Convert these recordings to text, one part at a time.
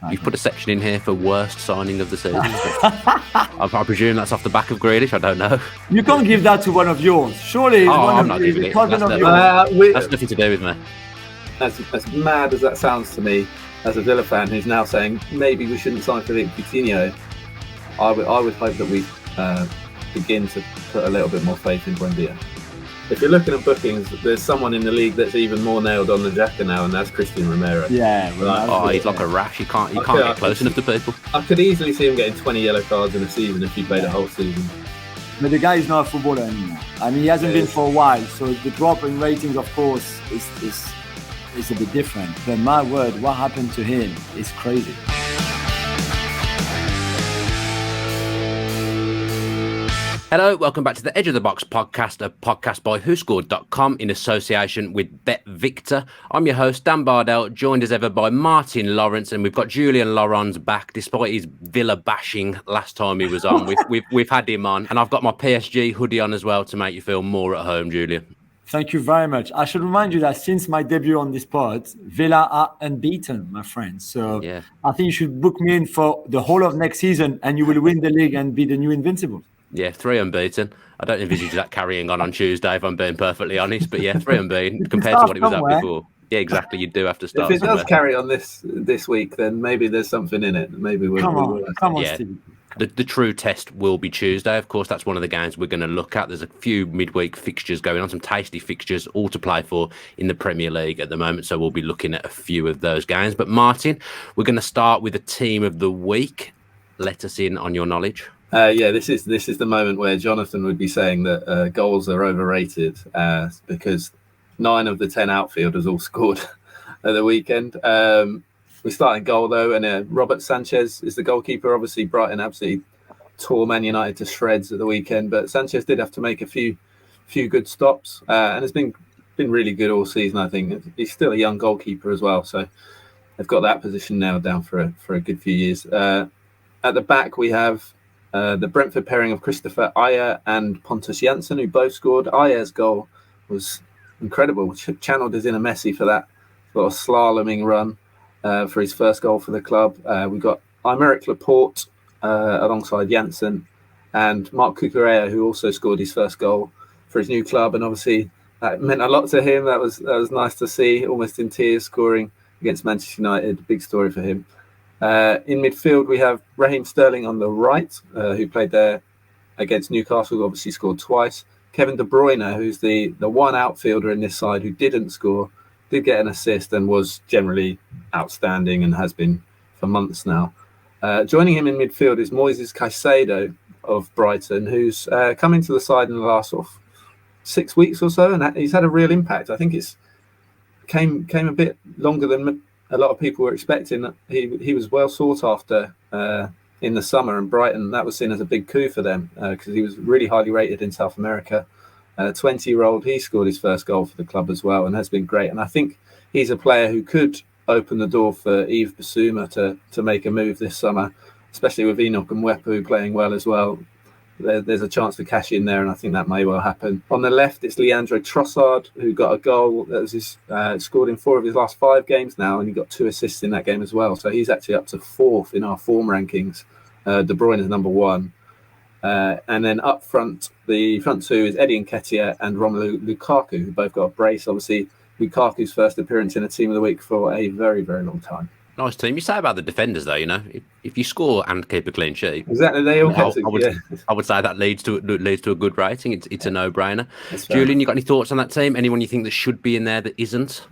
You've put a section in here for worst signing of the season. I presume that's off the back of Grealish. I don't know. You can't give that to one of yours. Surely I'm not giving it. That's nothing to do with me. As mad as that sounds to me, as a Villa fan who's now saying maybe we shouldn't sign Philippe Coutinho, I would hope that we begin to put a little bit more faith in Buendia. If you're looking at bookings, there's someone in the league that's even more nailed on the jacket now, and that's Christian Romero. Yeah, he's like a rash. You can't get close enough to people. I could easily see him getting 20 yellow cards in a season if he played a whole season. But the guy is not a footballer anymore. I mean, he hasn't been for a while, so the drop in ratings, of course, is a bit different. But my word, what happened to him is crazy. Hello, welcome back to the Edge of the Box podcast, a podcast by WhoScored.com in association with Bet Victor. I'm your host, Dan Bardell, joined as ever by Martin Laurence, and we've got Julien Laurence back, despite his Villa bashing last time he was on. We've had him on, and I've got my PSG hoodie on as well to make you feel more at home, Julien. Thank you very much. I should remind you that since my debut on this pod, Villa are unbeaten, my friends. So yeah. I think you should book me in for the whole of next season, and you will win the league and be the new Invincibles. Yeah, 3 unbeaten. I don't envisage that carrying on Tuesday, if I'm being perfectly honest. But yeah, 3 unbeaten compared to what it was at before. Yeah, exactly. You do have to start. If it does carry on this week, then maybe there's something in it. Maybe we'll come on, yeah. Steve. The true test will be Tuesday. Of course, that's one of the games we're going to look at. There's a few midweek fixtures going on, some tasty fixtures, all to play for in the Premier League at the moment. So we'll be looking at a few of those games. But Martin, we're going to start with the team of the week. Let us in on your knowledge. This is the moment where Jonathan would be saying that goals are overrated because 9 of the 10 outfielders all scored at the weekend. We start in goal though, and Robert Sanchez is the goalkeeper. Obviously, Brighton absolutely tore Man United to shreds at the weekend, but Sanchez did have to make a few good stops, and has been really good all season. I think he's still a young goalkeeper as well, so they've got that position nailed down for a good few years. At the back, we have the Brentford pairing of Christopher Ajer and Pontus Jansson, who both scored. Ajer's goal was incredible. Channeled us in a Messi for that sort of slaloming run for his first goal for the club. We got Aymeric Laporte alongside Jansson, and Marc Cucurella, who also scored his first goal for his new club. And obviously that meant a lot to him. That was nice to see, almost in tears, scoring against Manchester United. Big story for him. In midfield, we have Raheem Sterling on the right, who played there against Newcastle, who obviously scored twice. Kevin De Bruyne, who's the one outfielder in this side who didn't score, did get an assist and was generally outstanding and has been for months now. Joining him in midfield is Moises Caicedo of Brighton, who's come into the side in the last sort of 6 weeks or so, and he's had a real impact. I think it's came a bit longer than a lot of people were expecting. He was well sought after in the summer, and Brighton, that was seen as a big coup for them because he was really highly rated in South America. 20-year-old, he scored his first goal for the club as well and has been great. And I think he's a player who could open the door for Yves Bissouma to make a move this summer, especially with Enoch and Mwepu playing well as well. There's a chance to cash in there, and I think that may well happen. On the left, it's Leandro Trossard, who got a goal that was scored in 4 of his last 5 games now, and he got 2 assists in that game as well. So he's actually up to 4th in our form rankings. De Bruyne is number 1. And then up front, the front 2 is Eddie Nketiah and Romelu Lukaku, who both got a brace. Obviously, Lukaku's first appearance in a Team of the Week for a very, very long time. Nice team. You say about the defenders, though, if you score and keep a clean sheet, exactly, they all I would say that leads to a good rating. It's a no-brainer. Julien, you got any thoughts on that team? Anyone you think that should be in there that isn't?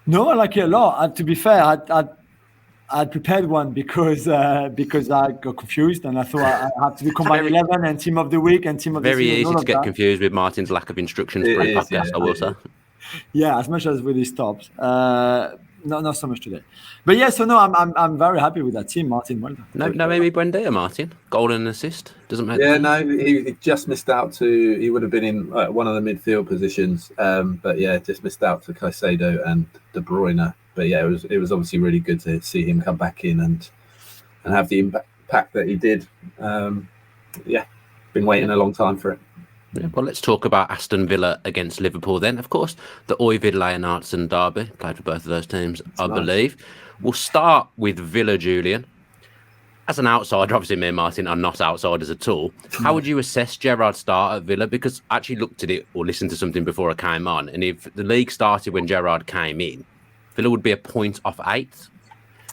No, I like it a lot. To be fair, I prepared one because I got confused and I thought I had to do combined 11 and team of the week and team of the season. Very easy to get confused with Martin's lack of instructions for a podcast. Yeah, I will say. Yeah, as much as really stops. Not so much today, but yeah. So no, I'm very happy with that team, Martin. Well done. No, maybe Buendia, Martin. Goal and assist doesn't matter. Yeah, no, he just missed out to. He would have been in one of the midfield positions, but yeah, just missed out to Caicedo and De Bruyne. But yeah, it was obviously really good to see him come back in and have the impact that he did. Been waiting a long time for it. Yeah, well, let's talk about Aston Villa against Liverpool then. Of course, the Oyvind Leonardson derby, played for both of those teams, I believe. We'll start with Villa, Julien. As an outsider, obviously me and Martin are not outsiders at all. How would you assess Gerrard's start at Villa? Because I actually looked at it or listened to something before I came on, and if the league started when Gerrard came in, Villa would be a point off 8th.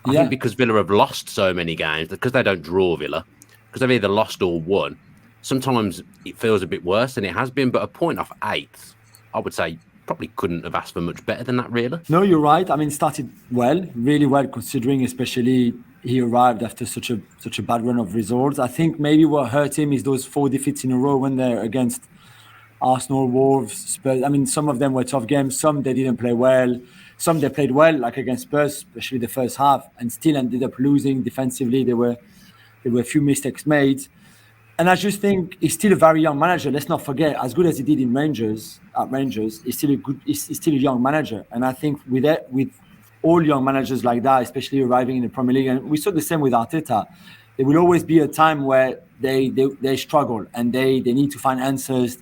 I think because Villa have lost so many games, because they don't draw Villa, because they've either lost or won, sometimes it feels a bit worse than it has been, but a point off 8th, I would say probably couldn't have asked for much better than that, really. No, you're right. I mean, started well, really well, considering especially he arrived after such a bad run of results. I think maybe what hurt him is those 4 defeats in a row when they're against Arsenal, Wolves, Spurs. I mean, some of them were tough games. Some they didn't play well. Some they played well, like against Spurs, especially the first half, and still ended up losing defensively. There were a few mistakes made. And I just think he's still a very young manager. Let's not forget, as good as he did in Rangers, he's still a young manager. And I think with all young managers like that, especially arriving in the Premier League, and we saw the same with Arteta, there will always be a time where they struggle and they need to find answers,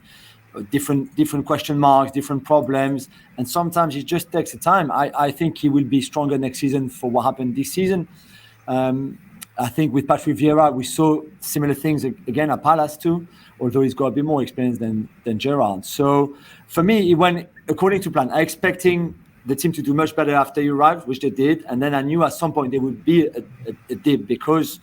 different question marks, different problems, and sometimes it just takes a time. I think he will be stronger next season for what happened this season. I think with Patrick Vieira, we saw similar things again at Palace too, although he's got a bit more experience than Gerrard. So for me, it went according to plan. I expecting the team to do much better after he arrived, which they did, and then I knew at some point there would be a dip because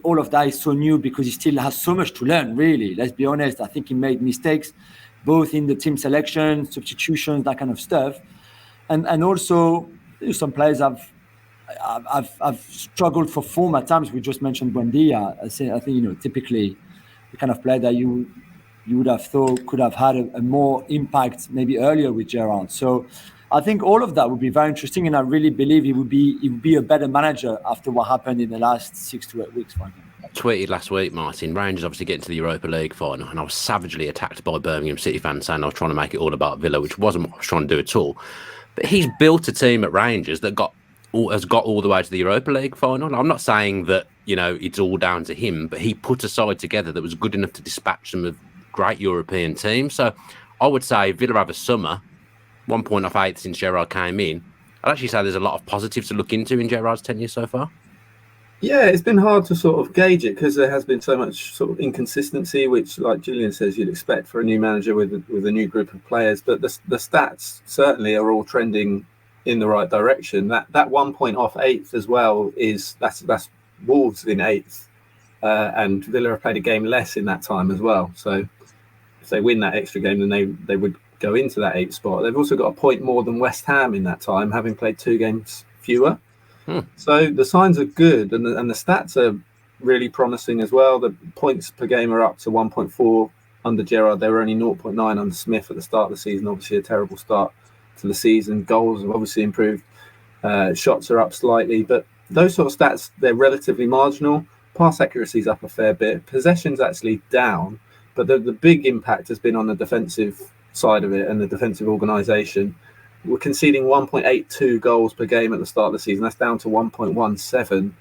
all of that is so new, because he still has so much to learn, really. Let's be honest. I think he made mistakes, both in the team selection, substitutions, that kind of stuff. And also, some players I've struggled for form at times. We just mentioned Buendia. I think, typically the kind of player that you would have thought could have had a more impact maybe earlier with Gerrard. So I think all of that would be very interesting, and I really believe he would be a better manager after what happened in the last 6 to 8 weeks for him. I tweeted last week, Martin, Rangers obviously getting to the Europa League final, and I was savagely attacked by Birmingham City fans saying I was trying to make it all about Villa, which wasn't what I was trying to do at all. But he's built a team at Rangers that has got all the way to the Europa League final. I'm not saying that, it's all down to him, but he put a side together that was good enough to dispatch some of great European teams. So I would say Villa have a summer, 1 point off 8th since Gerrard came in. I'd actually say there's a lot of positives to look into in Gerrard's tenure so far. Yeah, it's been hard to sort of gauge it because there has been so much sort of inconsistency, which, like Julien says, you'd expect for a new manager with a new group of players. But the stats certainly are all trending in the right direction. That 1 point off 8th as well that's Wolves in 8th, and Villa have played a game less in that time as well. So if they win that extra game, then they would go into that 8th spot. They've also got a point more than West Ham in that time, having played 2 games fewer. So the signs are good, and the stats are really promising as well. The points per game are up to 1.4 under Gerrard. They were only 0.9 under Smith at the start of the season. Obviously a terrible start to the season. Goals have obviously improved. Shots are up slightly, but those sort of stats, they're relatively marginal. Pass accuracy is up a fair bit. Possession's actually down, but the big impact has been on the defensive side of it and the defensive organisation. We're conceding 1.82 goals per game at the start of the season. That's down to 1.17.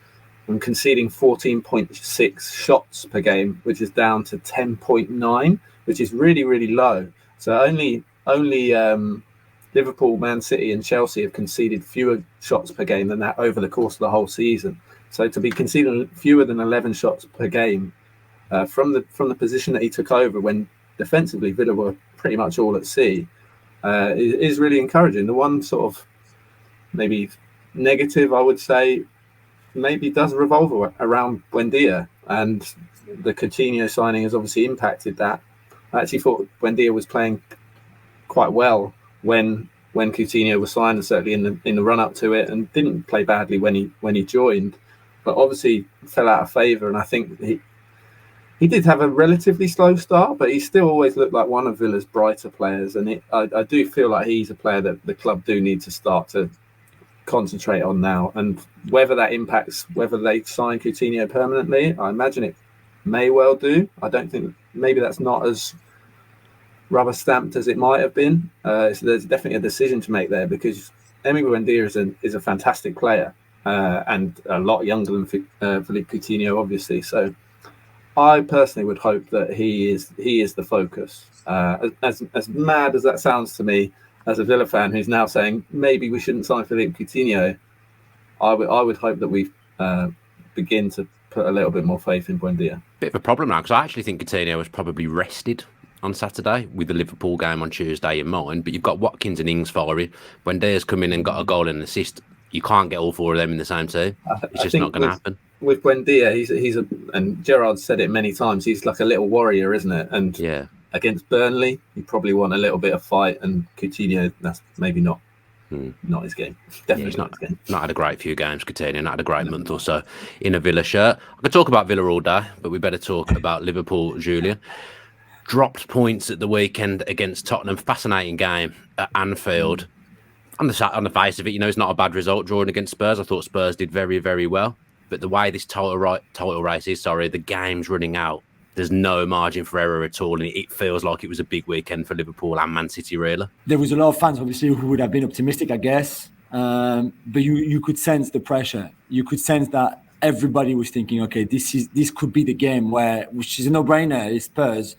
And conceding 14.6 shots per game, which is down to 10.9, which is really, really low. So only Liverpool, Man City and Chelsea have conceded fewer shots per game than that over the course of the whole season. So to be conceding fewer than 11 shots per game from the position that he took over when defensively Villa were pretty much all at sea is really encouraging. The one sort of maybe negative, I would say, maybe does revolve around Buendia, and the Coutinho signing has obviously impacted that. I actually thought Buendia was playing quite well when Coutinho was signed, and certainly in the run up to it, and didn't play badly when he joined, but obviously fell out of favour. And I think he did have a relatively slow start, but he still always looked like one of Villa's brighter players. And I do feel like he's a player that the club do need to start to concentrate on now. And whether that impacts whether they sign Coutinho permanently, I imagine it may well do. I don't think, maybe that's not as rubber stamped as it might have been. So there's definitely a decision to make there, because Emi Buendia is a fantastic player and a lot younger than Philippe Coutinho, obviously. So I personally would hope that he is the focus. As mad as that sounds to me, as a Villa fan who's now saying maybe we shouldn't sign Philippe Coutinho, I would hope that we begin to put a little bit more faith in Buendia. Bit of a problem now, because I actually think Coutinho was probably rested on Saturday with the Liverpool game on Tuesday in mind. But you've got Watkins and Ings firing. Buendia's come in and got a goal and an assist. You can't get all four of them in the same team. It's just not going to happen. With Buendia, he's and Gerrard said it many times, he's like a little warrior, isn't it? And against Burnley, you probably want a little bit of fight, and Coutinho, that's maybe not his game. Definitely he's not his game. Not had a great few games, Coutinho, not had a great month or so in a Villa shirt. I could talk about Villa all day, but we better talk about Liverpool, Julien. Dropped points at the weekend against Tottenham. Fascinating game at Anfield. On the face of it, it's not a bad result drawing against Spurs. I thought Spurs did very, very well. But the way this title race is, the game's running out. There's no margin for error at all, and it feels like it was a big weekend for Liverpool and Man City, really. There was a lot of fans, obviously, who would have been optimistic, I guess. But you could sense the pressure. You could sense that everybody was thinking, okay, this could be the game which is a no-brainer. It's Spurs.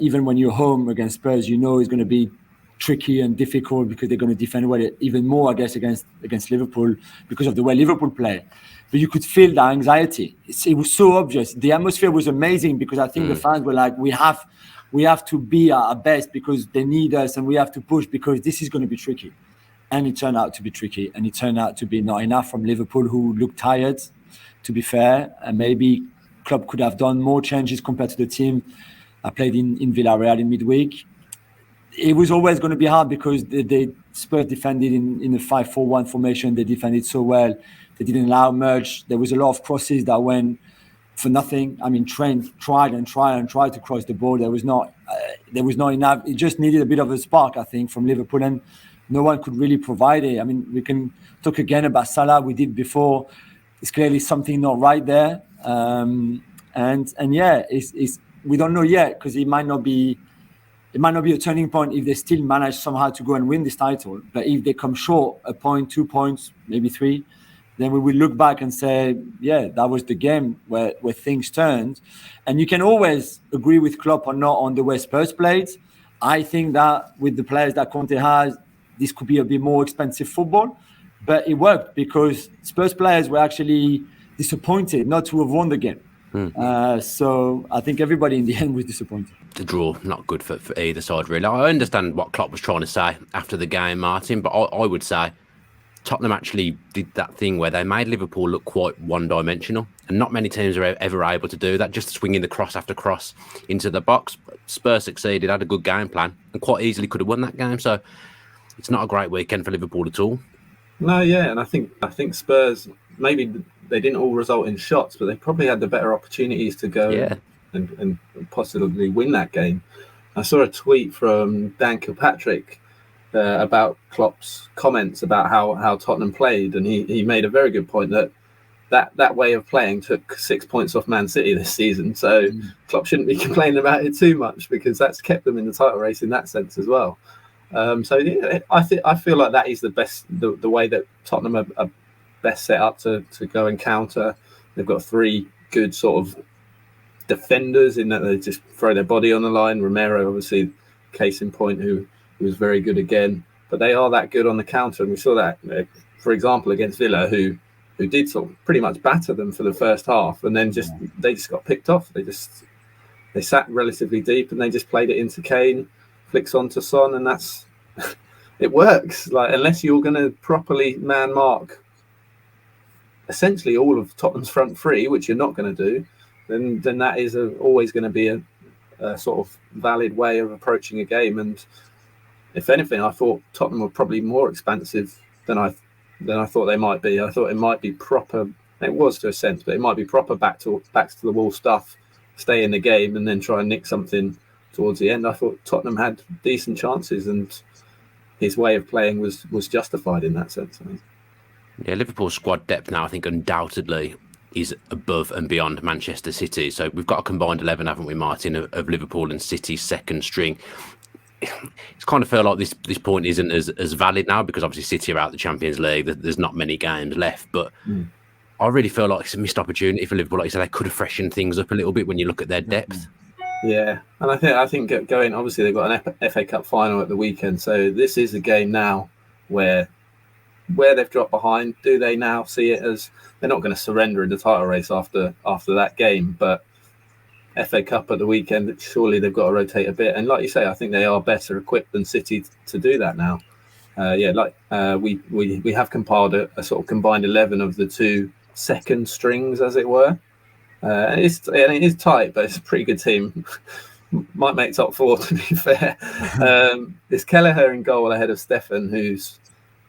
Even when you're home against Spurs, it's going to be tricky and difficult because they're going to defend well, even more, I guess, against Liverpool because of the way Liverpool play. But you could feel the anxiety. It was so obvious. The atmosphere was amazing because I think the fans were like, we have to be at our best because they need us, and we have to push because this is going to be tricky. And it turned out to be tricky, and it turned out to be not enough from Liverpool, who looked tired, to be fair. And maybe Klopp could have done more changes compared to the team I played in Villarreal in midweek. It was always going to be hard because the Spurs defended in a 5-4-1 formation. They defended so well. They didn't allow much. There was a lot of crosses that went for nothing. I mean, Trent tried to cross the ball. There was not enough. It just needed a bit of a spark, I think, from Liverpool, and no one could really provide it. I mean, we can talk again about Salah. We did before. It's clearly something not right there. It's we don't know yet because it might not be a turning point if they still manage somehow to go and win this title. But if they come short a point, 2 points, maybe 3, then we will look back and say, that was the game where things turned. And you can always agree with Klopp or not on the way Spurs played. I think that with the players that Conte has, this could be a bit more expensive football. But it worked because Spurs players were actually disappointed not to have won the game. So I think everybody in the end was disappointed. The draw, not good for either side, really. I understand what Klopp was trying to say after the game, Martin, but I would say Tottenham actually did that thing where they made Liverpool look quite one-dimensional, and not many teams are ever able to do that, just swinging the cross after cross into the box. Spurs succeeded, had a good game plan, and quite easily could have won that game. So it's not a great weekend for Liverpool at all. No, and I think Spurs, maybe they didn't all result in shots, but they probably had the better opportunities to go and possibly win that game. I saw a tweet from Dan Kilpatrick about Klopp's comments about how Tottenham played, and he made a very good point that way of playing took 6 points off Man City this season. So Klopp shouldn't be complaining about it too much because that's kept them in the title race in that sense as well. I feel like that is the best the way that Tottenham are best set up to go and counter. They've got 3 good sort of defenders in that they just throw their body on the line. Romero, obviously, case in point, who was very good again. But they are that good on the counter, and we saw that, for example, against Villa, who did sort of pretty much batter them for the first half, and then they just got picked off. They sat relatively deep, and they just played it into Kane, flicks onto Son, and that's it works. Like, unless you're going to properly man mark essentially all of Tottenham's front 3, which you're not going to do, then that is always going to be a sort of valid way of approaching a game. And if anything, I thought Tottenham were probably more expansive than I thought they might be. I thought it might be proper. It was to a sense, but it might be proper back to the wall stuff, stay in the game, and then try and nick something towards the end. I thought Tottenham had decent chances, and his way of playing was justified in that sense, I think. Yeah, Liverpool's squad depth now, I think, undoubtedly is above and beyond Manchester City. So we've got a combined 11, haven't we, Martin, of Liverpool and City's second string. It's kind of feel like this point isn't as valid now because obviously City are out of the Champions League. There's not many games left, but I really feel like it's a missed opportunity for Liverpool. Like you said, they could have freshened things up a little bit when you look at their depth. Yeah, and I think going, obviously they've got an FA Cup final at the weekend, so this is a game now where they've dropped behind. Do they now see it as they're not going to surrender in the title race after that game, but FA Cup at the weekend, surely they've got to rotate a bit. And like you say, I think they are better equipped than City to do that now. We have compiled a sort of combined 11 of the two second strings, as it were. And it is tight, but it's a pretty good team. Might make top four, to be fair. It's Kelleher in goal ahead of Stefan, who's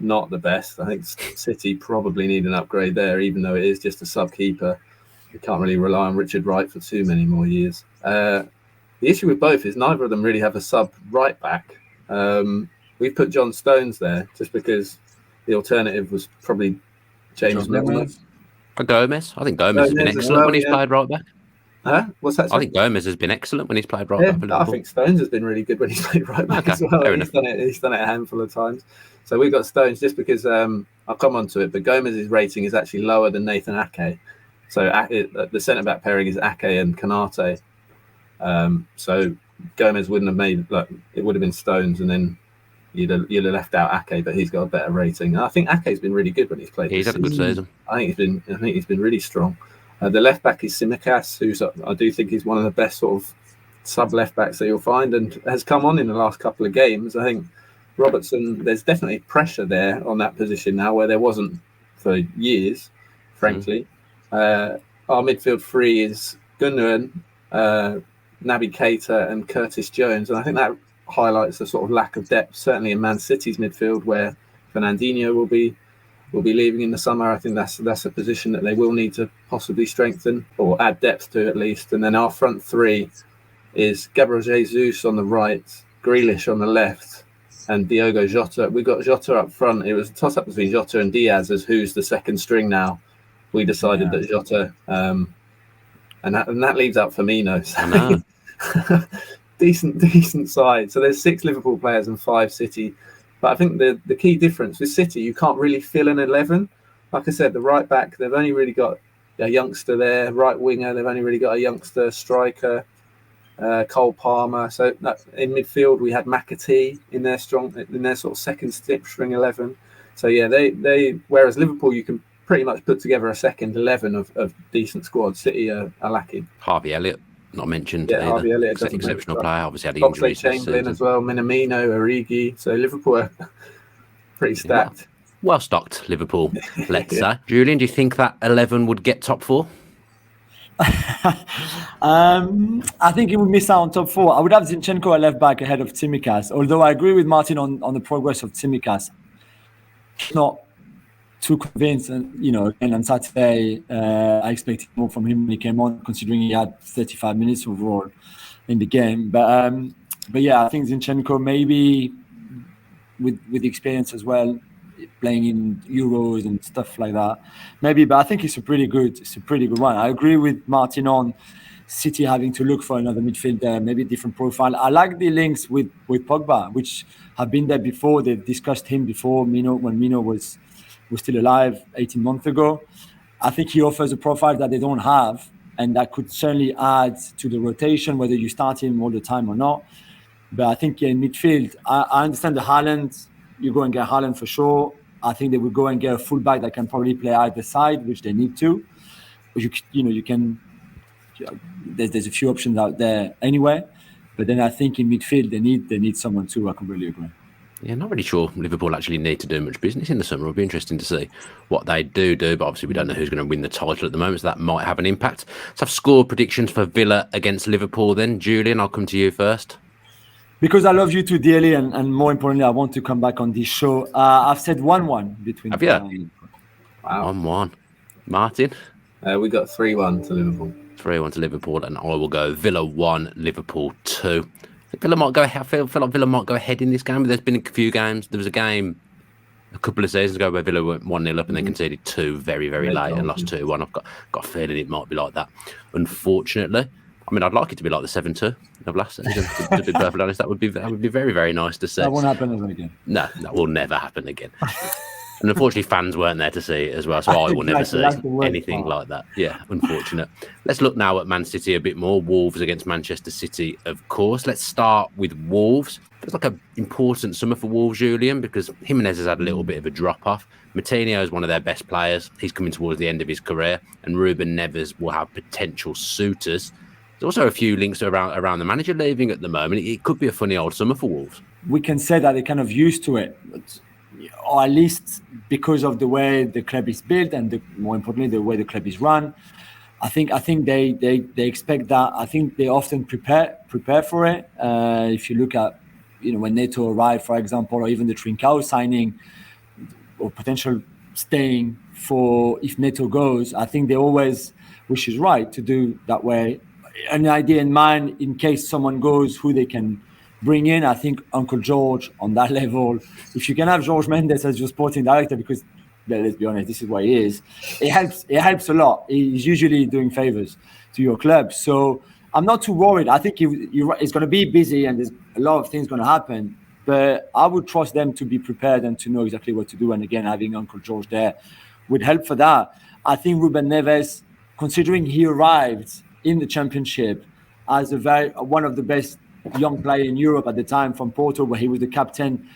not the best. I think City probably need an upgrade there, even though it is just a sub-keeper. You can't really rely on Richard Wright for too many more years. The issue with both is neither of them really have a sub-right back. We've put John Stones there just because the alternative was probably James Milner. Gomez. I think Gomez has been excellent when he's played right back. Huh? What's that? I think Gomez has been excellent when he's played right back. I think Stones has been really good when he's played right back as well. He's done it a handful of times. So we've got Stones just because I'll come on to it, but Gomez's rating is actually lower than Nathan Ake. So the centre-back pairing is Ake and Kanate. So Gomez wouldn't have made, it would have been Stones, and then you'd have left out Ake, but he's got a better rating. And I think Ake's been really good when he's played. He's had a good season. I think he's been really strong. The left back is Tsimikas, who's I do think he's one of the best sort of sub left backs that you'll find, and has come on in the last couple of games. I think Robertson, there's definitely pressure there on that position now, where there wasn't for years, frankly. Our midfield three is Gundogan, Naby Keita, and Curtis Jones, and I think that highlights the sort of lack of depth, certainly in Man City's midfield, where Fernandinho will be leaving in the summer. I think that's a position that they will need to possibly strengthen or add depth to at least. And then our front three is Gabriel Jesus on the right, Grealish on the left, and Diogo Jota. We've got Jota up front. It was a toss-up between Jota and Diaz as who's the second string now. We decided that Jota, and that leaves out Firmino. So decent side. So there's 6 Liverpool players and 5 City. But I think the key difference with City, you can't really fill an 11. Like I said, the right back, they've only really got a youngster there. Right winger, they've only really got a youngster. Striker, Cole Palmer. So in midfield, we had McAtee in their sort of second string 11. So yeah, they whereas Liverpool, you can pretty much put together a second 11 of decent squad. City are lacking. Harvey Elliott. Not mentioned. Yeah, Harvey Elliott, exceptional player. Obviously had injuries. Chamberlain as well, Minamino, Origi. So Liverpool are pretty stacked. Well stocked, Liverpool. Let's say. Julien, do you think that 11 would get top 4? I think it would miss out on top 4. I would have Zinchenko at left back ahead of Tsimikas. Although I agree with Martin on the progress of Tsimikas. Not too convinced, and and on Saturday I expected more from him when he came on, considering he had 35 minutes overall in the game. But yeah, I think Zinchenko maybe with experience as well, playing in Euros and stuff like that, maybe. But I think it's a pretty good one. I agree with Martin on City having to look for another midfielder, maybe a different profile. I like the links with Pogba, which have been there before. They've discussed him before. When Mino was still alive 18 months ago. I think he offers a profile that they don't have, and that could certainly add to the rotation, whether you start him all the time or not. But I think in midfield, I understand the Haaland, you go and get Haaland for sure. I think they would go and get a fullback that can probably play either side, which they need to. But you can, there's a few options out there anyway. But then I think in midfield, they need someone too. I completely agree. Yeah, not really sure Liverpool actually need to do much business in the summer. It'll be interesting to see what they do, but obviously we don't know who's going to win the title at the moment, so that might have an impact. Let's have score predictions for Villa against Liverpool then. Julien, I'll come to you first. Because I love you too dearly, and more importantly, I want to come back on this show. I've said 1-1 between. Have you? Wow. 1-1. Martin? We got 3-1 to Liverpool. 3-1 to Liverpool, and I will go Villa 1, Liverpool 2. Villa might go ahead. I feel like Villa might go ahead in this game, but there's been a few games. There was a game a couple of seasons ago where Villa went 1-0 up and then conceded 2 very, very late and lost 2-1. I've got a feeling it might be like that, unfortunately. I mean, I'd like it to be like the 7-2 of last season, to be perfectly honest. That would be very, very nice to see. That won't happen ever again. No, that will never happen again. And unfortunately, fans weren't there to see it as well, so I will never see anything like that. Yeah, unfortunate. Let's look now at Man City a bit more. Wolves against Manchester City, of course. Let's start with Wolves. It's like an important summer for Wolves, Julien, because Jimenez has had a little bit of a drop-off. Moutinho is one of their best players. He's coming towards the end of his career, and Ruben Neves will have potential suitors. There's also a few links around the manager leaving at the moment. It could be a funny old summer for Wolves. We can say that they're kind of used to it, or at least because of the way the club is built and more importantly, the way the club is run. I think they expect that. I think they often prepare for it. If you look at, when Neto arrived, for example, or even the Trincao signing or potential staying for if Neto goes, I think they always, which is right to do that way, an idea in mind in case someone goes who they can bring in. I think Uncle George on that level, if you can have Jorge Mendes as your sporting director, because let's be honest, this is what he is, it helps a lot. He's usually doing favors to your club. So I'm not too worried. I think it's going to be busy and there's a lot of things going to happen, but I would trust them to be prepared and to know exactly what to do. And again, having Uncle George there would help for that. I think Ruben Neves, considering he arrived in the Championship as one of the best young player in Europe at the time from Porto, where he was the captain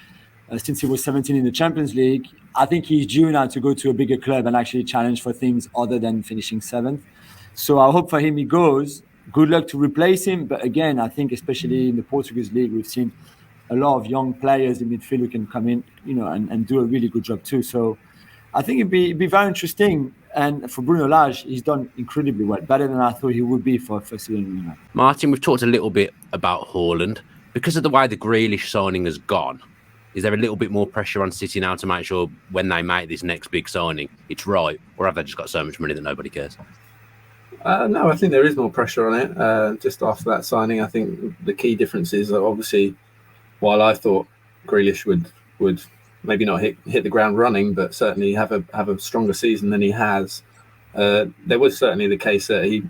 since he was 17 in the Champions League. I think he's due now to go to a bigger club and actually challenge for things other than finishing 7th. So I hope for him he goes. Good luck to replace him. But again, I think especially in the Portuguese league, we've seen a lot of young players in midfield who can come in, and do a really good job too. So I think it'd be very interesting. And for Bruno Lage, he's done incredibly well, better than I thought he would be for a first season. Martin, we've talked a little bit about Haaland. Because of the way the Grealish signing has gone, is there a little bit more pressure on City now to make sure when they make this next big signing, it's right? Or have they just got so much money that nobody cares? No, I think there is more pressure on it. Just after that signing, I think the key difference is that obviously, while I thought Grealish would maybe not hit the ground running, but certainly have a stronger season than he has. There was certainly the case that he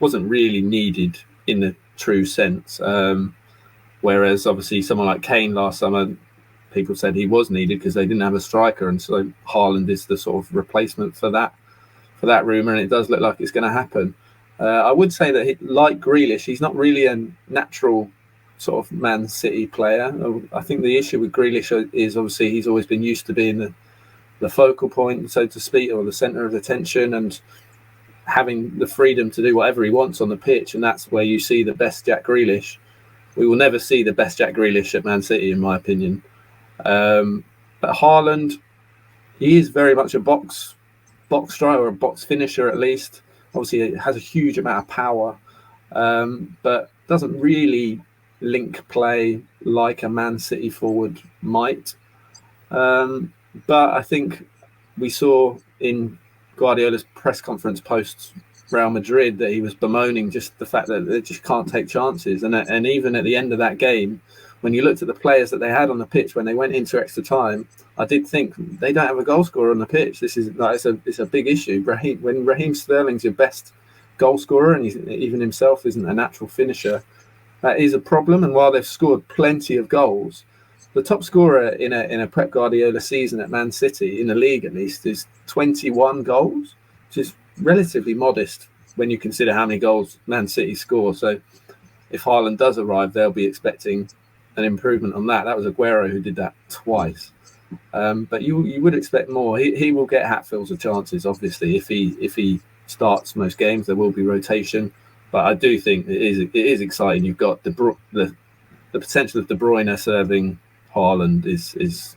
wasn't really needed in the true sense. Whereas obviously someone like Kane last summer, people said he was needed because they didn't have a striker, and so Haaland is the sort of replacement for that rumour, and it does look like it's going to happen. I would say that like Grealish, he's not really a natural sort of Man City player. I think the issue with Grealish is obviously he's always been used to being the focal point, so to speak, or the centre of attention, and having the freedom to do whatever he wants on the pitch, and that's where you see the best Jack Grealish. We will never see the best Jack Grealish at Man City, in my opinion. But Haaland, he is very much a box striker, or a box finisher at least. Obviously, it has a huge amount of power, but doesn't really link play like a Man City forward might. But I think we saw in Guardiola's press conference post Real Madrid that he was bemoaning just the fact that they just can't take chances. And even at the end of that game, when you looked at the players that they had on the pitch when they went into extra time, I did think they don't have a goal scorer on the pitch. This is it's a big issue. When Raheem Sterling's your best goal scorer and even himself isn't a natural finisher, that is a problem. And while they've scored plenty of goals, the top scorer in a Pep Guardiola season at Man City, in the league at least, is 21 goals, which is relatively modest when you consider how many goals Man City score. So if Haaland does arrive, they'll be expecting an improvement on that. That was Aguero who did that twice. But you would expect more. He will get hatfuls of chances, obviously. If he starts most games, there will be rotation. But I do think it is exciting. You've got the potential of De Bruyne serving Haaland is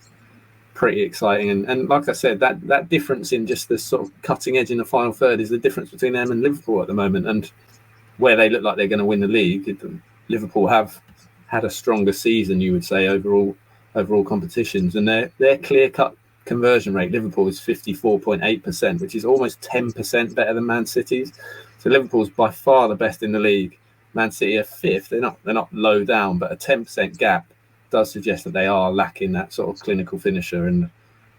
pretty exciting. And like I said, that difference in just the sort of cutting edge in the final third is the difference between them and Liverpool at the moment. And where they look like they're going to win the league, Liverpool have had a stronger season, you would say, overall competitions. And their clear-cut conversion rate, Liverpool, is 54.8%, which is almost 10% better than Man City's. So Liverpool's by far the best in the league. Man City are 5th. They're not low down, but a 10% gap does suggest that they are lacking that sort of clinical finisher, and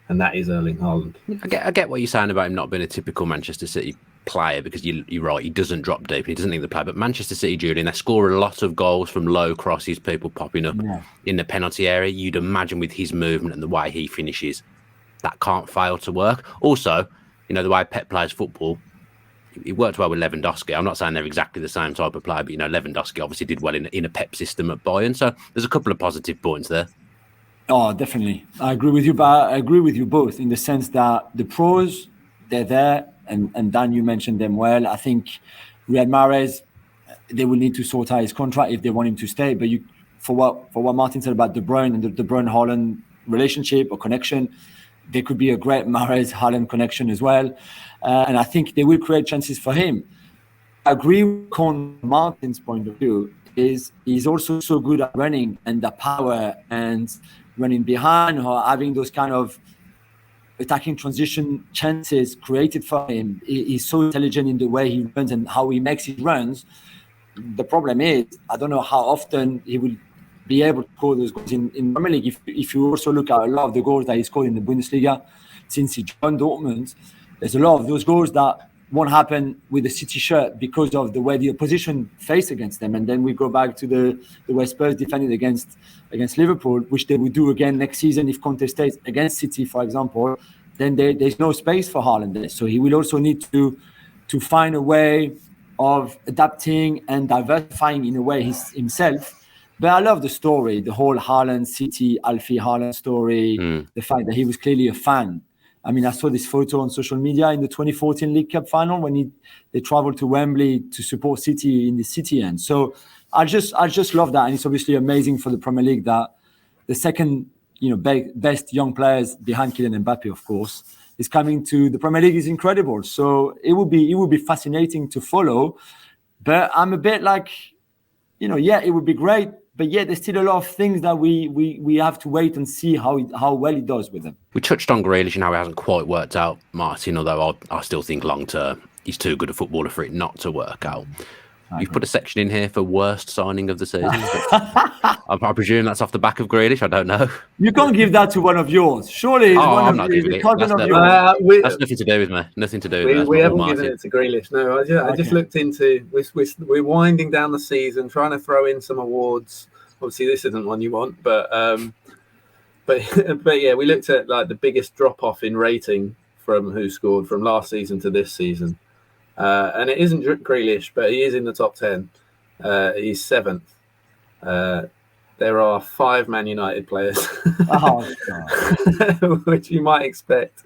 that is Erling Haaland. I get what you're saying about him not being a typical Manchester City player, because you're right, he doesn't drop deep, he doesn't need the play. But Manchester City, Julien, they score a lot of goals from low crosses, people popping up in the penalty area. You'd imagine with his movement and the way he finishes, that can't fail to work. Also, you know, the way Pep plays football, it worked well with Lewandowski. I'm not saying they're exactly the same type of player, but, you know, Lewandowski obviously did well in a Pep system at Bayern. So there's a couple of positive points there. Oh, definitely. I agree with you, but I agree with you both in the sense that the pros, they're there. And Dan, you mentioned them well. I think Riyad Mahrez, they will need to sort out his contract if they want him to stay. But for what Martin said about De Bruyne and the De Bruyne-Haaland relationship or connection, there could be a great Mahrez-Haaland connection as well. And I think they will create chances for him. I agree with Martin's point of view is he's also so good at running and the power and running behind or having those kind of attacking transition chances created for him. He's so intelligent in the way he runs and how he makes his runs. The problem is, I don't know how often he will be able to score those goals in Premier League. If you also look at a lot of the goals that he scored in the Bundesliga since he joined Dortmund, there's a lot of those goals that won't happen with the City shirt because of the way the opposition face against them. And then we go back to the way Spurs defended against Liverpool, which they will do again next season if Conte stays against City, for example. Then there's no space for Haaland there. So he will also need to find a way of adapting and diversifying in a way himself. But I love the story, the whole Haaland City, Alfie Haaland story, the fact that he was clearly a fan. I mean, I saw this photo on social media in the 2014 League Cup final when they traveled to Wembley to support City in the City end. So I just love that, and it's obviously amazing for the Premier League that the second, best young players behind Kylian Mbappe, of course, is coming to the Premier League is incredible. So it would be fascinating to follow. But I'm a bit like, it would be great. But yeah, there's still a lot of things that we have to wait and see how well he does with them. We touched on Grealish and how he hasn't quite worked out, Martin, although I still think long term he's too good a footballer for it not to work out. You've put a section in here for worst signing of the season. I presume that's off the back of Grealish. I don't know. You can't give that to one of yours. Surely I'm not giving it. That's nothing to do with me. Nothing to do with me. We haven't given it to Grealish. No, I just looked into. We're winding down the season, trying to throw in some awards. Obviously, this isn't one you want, but yeah, we looked at like the biggest drop off in rating from WhoScored from last season to this season. And it isn't Grealish, but he is in the top 10. He's 7th. There are 5 Man United players, which you might expect.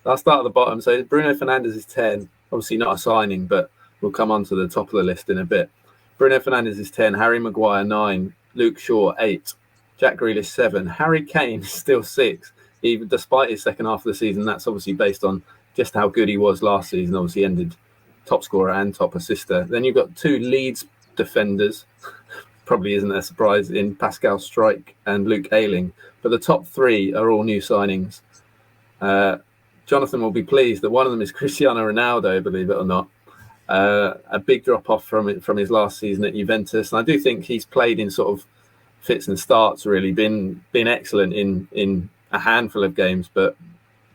I'll start at the bottom. So Bruno Fernandes is 10. Obviously not a signing, but we'll come on to the top of the list in a bit. Bruno Fernandes is 10. Harry Maguire 9. Luke Shaw 8. Jack Grealish 7. Harry Kane is still 6. Even despite his second half of the season, that's obviously based on just how good he was last season. Obviously ended top scorer and top assister. Then you've got 2 Leeds defenders, probably isn't a surprise, in Pascal Struijk and Luke Ayling. But the top 3 are all new signings. Jonathan will be pleased that one of them is Cristiano Ronaldo, believe it or not. A big drop off from his last season at Juventus. And I do think he's played in sort of fits and starts, really, been excellent in a handful of games, but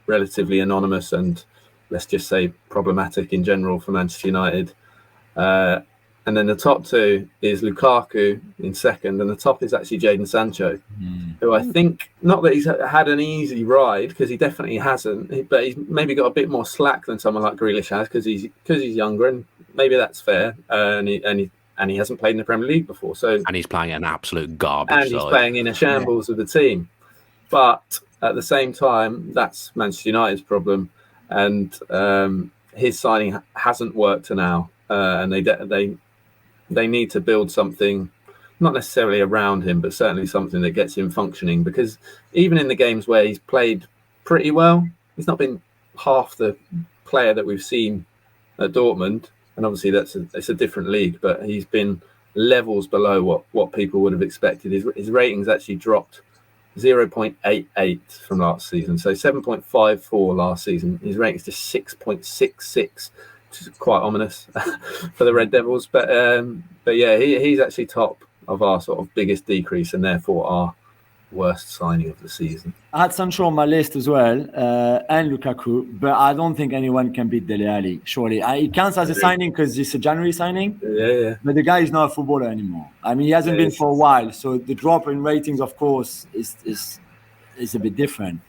relatively anonymous and, let's just say, problematic in general for Manchester United. And then the top 2 is Lukaku in second, and the top is actually Jadon Sancho, who I think, not that he's had an easy ride, because he definitely hasn't, but he's maybe got a bit more slack than someone like Grealish has, because he's younger, and maybe that's fair. And he hasn't played in the Premier League before, and he's playing an absolute garbage. And he's playing in a shambles of the team. But at the same time, that's Manchester United's problem. And his signing hasn't worked to now, and they need to build something, not necessarily around him, but certainly something that gets him functioning. Because even in the games where he's played pretty well, he's not been half the player that we've seen at Dortmund. And obviously it's a different league, but he's been levels below what people would have expected. His rating's actually dropped 0.88 from last season, so 7.54 last season. His rating is just 6.66, which is quite ominous for the Red Devils. But yeah, he's actually top of our sort of biggest decrease, and therefore our worst signing of the season. I had Sancho on my list as well, and Lukaku, but I don't think anyone can beat Dele Alli, surely. It counts as a signing because it's a January signing, but the guy is not a footballer anymore. I mean, he hasn't been for a while, so the drop in ratings, of course, is a bit different.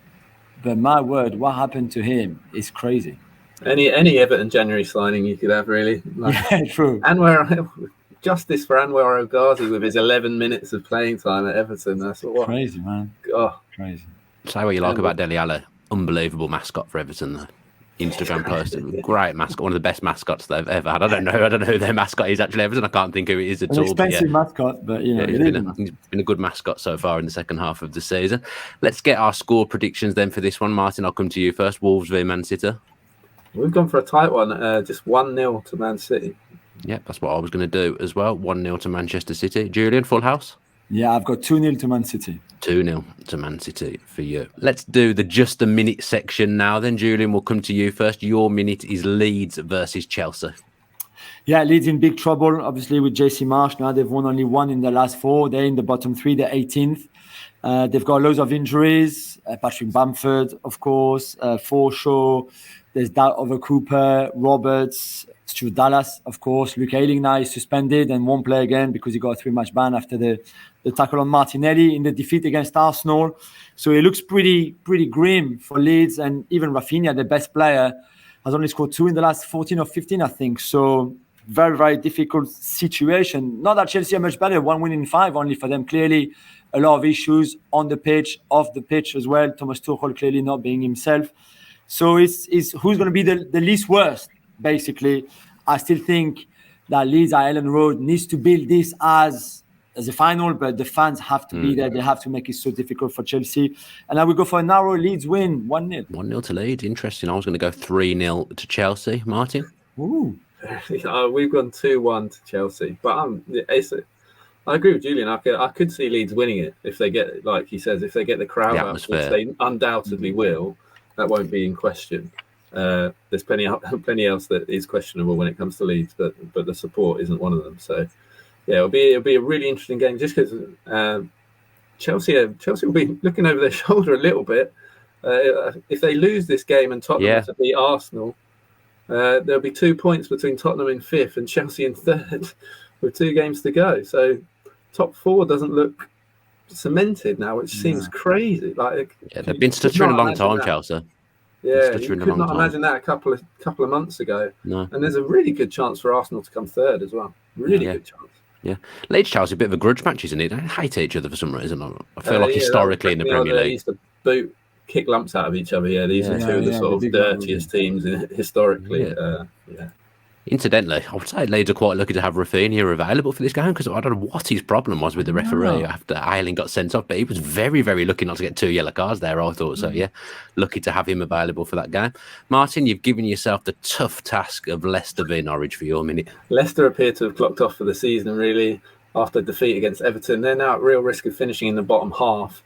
But my word, what happened to him is crazy. Any Everton January signing you could have, really. Yeah, true. Justice for Anwar El-Ghazi with his 11 minutes of playing time at Everton. That's what. Crazy, man. Oh, crazy. Say what you like about Dele Alli. Unbelievable mascot for Everton, though. Instagram post, great mascot, one of the best mascots they've ever had. I don't know who their mascot is actually, Everton. I can't think who it is at all. Expensive mascot, but he's been a good mascot so far in the second half of the season. Let's get our score predictions then for this one, Martin. I'll come to you first. Wolves v Man City. We've gone for a tight one, just 1-0 to Man City. Yep, that's what I was going to do as well. 1-0 to Manchester City. Julien, full house? Yeah, I've got 2-0 to Man City. 2-0 to Man City for you. Let's do the just a minute section now. Then, Julien, we'll come to you first. Your minute is Leeds versus Chelsea. Yeah, Leeds in big trouble, obviously, with JC Marsh. Now they've won only one in the last four. They're in the bottom three. They're 18th. They've got loads of injuries. Patrick Bamford, of course. Forshaw. There's doubt over Cooper, Roberts, Stuart Dallas, of course. Luke Ayling now is suspended and won't play again because he got a 3-match ban after the tackle on Martinelli in the defeat against Arsenal. So it looks pretty grim for Leeds. And even Rafinha, the best player, has only scored 2 in the last 14 or 15, I think. So very, very difficult situation. Not that Chelsea are much better. 1 win in 5 only for them. Clearly, a lot of issues on the pitch, off the pitch as well. Thomas Tuchel clearly not being himself. So it's who's going to be the least worst, basically. I still think that Leeds at Ellen Road needs to build this as a final, but the fans have to be there. They have to make it so difficult for Chelsea. And I will go for a narrow Leeds win, 1-0. 1-0 to Leeds. Interesting. I was going to go 3-0 to Chelsea. Martin? Ooh. We've gone 2-1 to Chelsea. But I agree with Julien. I could see Leeds winning it if they get, like he says, if they get the crowd up, which they undoubtedly will. That won't be in question. There's plenty else that is questionable when it comes to Leeds, but the support isn't one of them. So yeah, it'll be a really interesting game just because Chelsea will be looking over their shoulder a little bit. If they lose this game and Tottenham to beat Arsenal, there'll be 2 points between Tottenham in 5th and Chelsea in 3rd with 2 games to go. So top 4 doesn't look cemented now, which seems crazy. They've been stuttering a long time, Chelsea. Yeah, you could not imagine that a couple of months ago. No. And there's a really good chance for Arsenal to come 3rd as well. Really good chance. Yeah, Leeds Chelsea a bit of a grudge match, isn't it? They hate each other for some reason. I feel like historically in the Premier League, they used to kick lumps out of each other. Yeah, these are 2 of the sort of dirtiest teams historically. Incidentally, I would say Leeds are quite lucky to have Rafinha available for this game because I don't know what his problem was with the referee after Ayling got sent off, but he was very, very lucky not to get 2 yellow cards there, I thought. So, lucky to have him available for that game. Martin, you've given yourself the tough task of Leicester v Norwich for your minute. Leicester appear to have clocked off for the season, really, after defeat against Everton. They're now at real risk of finishing in the bottom half.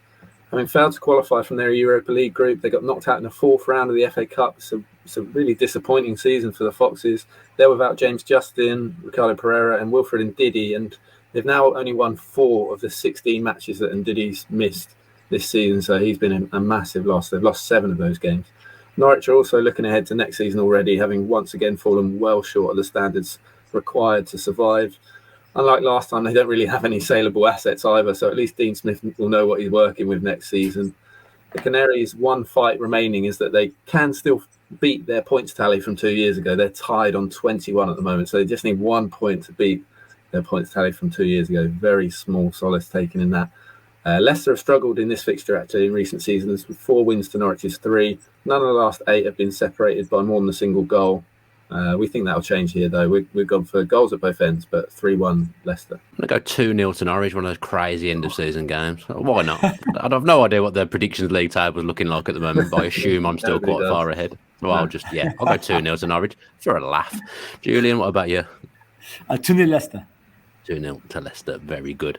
Having failed to qualify from their Europa League group, they got knocked out in the 4th round of the FA Cup. It's a really disappointing season for the Foxes. They're without James Justin, Ricardo Pereira and Wilfred Ndidi, and they've now only won 4 of the 16 matches that Ndidi's missed this season, so he's been a massive loss. They've lost 7 of those games. Norwich are also looking ahead to next season already, having once again fallen well short of the standards required to survive. Unlike last time, they don't really have any saleable assets either, so at least Dean Smith will know what he's working with next season. The Canaries' one fight remaining is that they can still beat their points tally from 2 years ago. They're tied on 21 at the moment, so they just need 1 point to beat their points tally from 2 years ago. Very small solace taken in that. Leicester have struggled in this fixture actually in recent seasons with 4 wins to Norwich's 3. None of the last 8 have been separated by more than a single goal. We think that'll change here, though. We've gone for goals at both ends, but 3-1 Leicester. I'm going to go 2-0 to Norwich, one of those crazy end-of-season games. Why not? I have no idea what the predictions league table is looking like at the moment, but I assume I'm still quite far ahead. Well, I'll go 2-0 to Norwich for a laugh. Julien, what about you? 2-0 Leicester. 2-0 to Leicester. Very good.